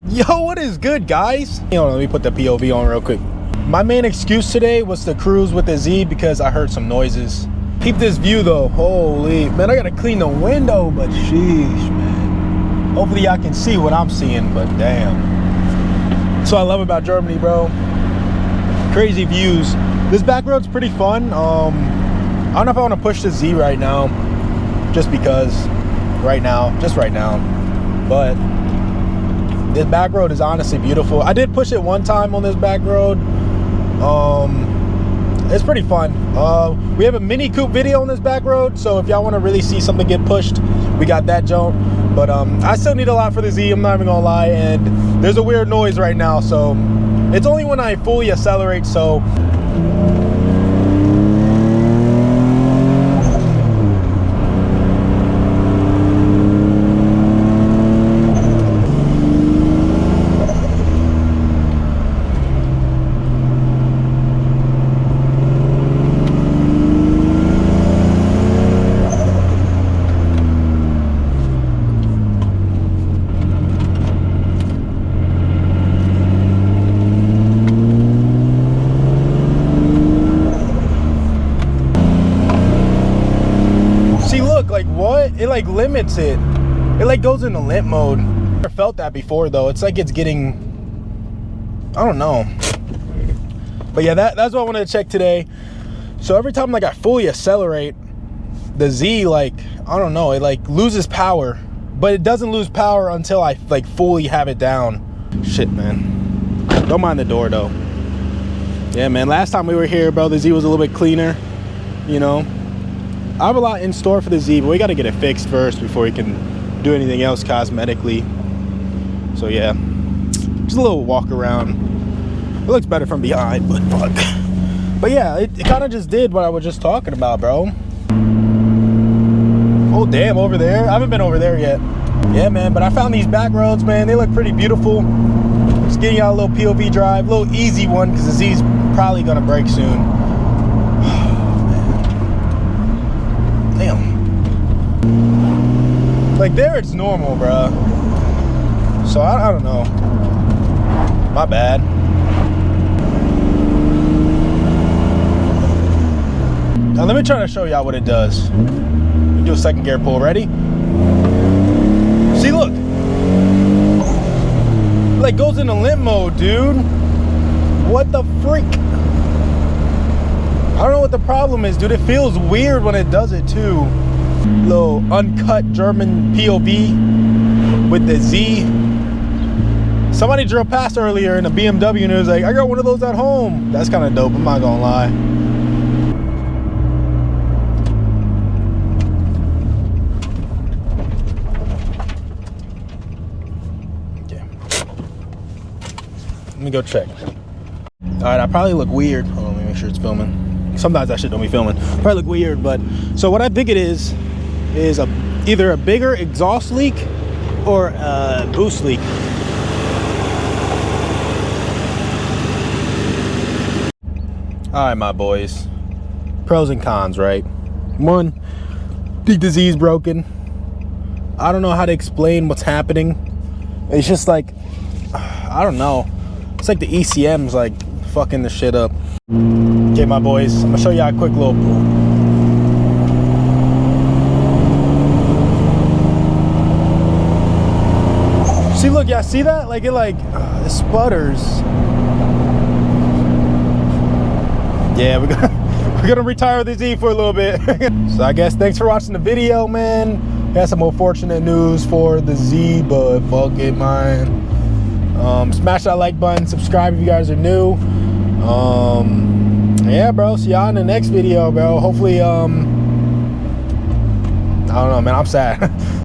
Yo, what is good, guys? Let me put the POV on real quick. My main excuse today was to cruise with the Z because I heard some noises. Keep this view though. Holy man, I gotta clean the window, but sheesh, man. Hopefully y'all can see what I'm seeing, but damn. That's what I love about Germany, bro. Crazy views. This back road's pretty fun. I don't know if I want to push the Z right now, just because right now, but this back road is honestly beautiful. I did push it one time on this back road. It's pretty fun. We have a mini coupe video on this back road, so if y'all want to really see something get pushed, we got that jump. But I still need a lot for the Z, I'm not even gonna lie, and there's a weird noise right now, so it's only when I fully accelerate, so like what? It like limits it. It like goes into limp mode. I've never felt that before though. It's like it's getting, I don't know. But yeah, that's what I wanted to check today. So every time like I fully accelerate, the Z, like, I don't know, it like loses power. But it doesn't lose power until I like fully have it down. Shit, man. Don't mind the door though. Yeah, man, last time we were here, bro, the Z was a little bit cleaner, you know. I have a lot in store for the Z, but we got to get it fixed first before we can do anything else cosmetically. So yeah, just a little walk around. It looks better from behind, but fuck. But yeah, it kind of just did what I was just talking about, bro. Oh damn, over there. I haven't been over there yet. Yeah, man, but I found these back roads, man. They look pretty beautiful. Just getting out a little POV drive, a little easy one, because the Z's probably gonna break soon. Like there it's normal, bruh. So I don't know. My bad. Now let me try to show y'all what it does. We do a second gear pull. Ready? See, look. It like goes into limp mode, dude. What the freak? I don't know what the problem is, dude. It feels weird when it does it too. Little uncut German POV with the Z. Somebody drove past earlier in a BMW and it was like, I got one of those at home. That's kind of dope, I'm not gonna lie. Okay. Let me go check. All right, I probably look weird. Hold on, let me make sure it's filming. Sometimes that shit don't be filming. Probably look weird, but so what I think it is either a bigger exhaust leak or a boost leak. All right, my boys. Pros and cons, right? One, think the Z's broken. I don't know how to explain what's happening. It's just like, I don't know. It's like the ECM's like fucking the shit up. Okay, my boys, I'm gonna show y'all a quick little pull. See, look, y'all see that? Like it it sputters. Yeah, we're gonna retire the Z for a little bit. So I guess thanks for watching the video, man. Got some unfortunate news for the Z, but fuck it, man. Smash that like button, subscribe if you guys are new. Yeah, bro, see y'all in the next video, bro. Hopefully, I don't know, man, I'm sad.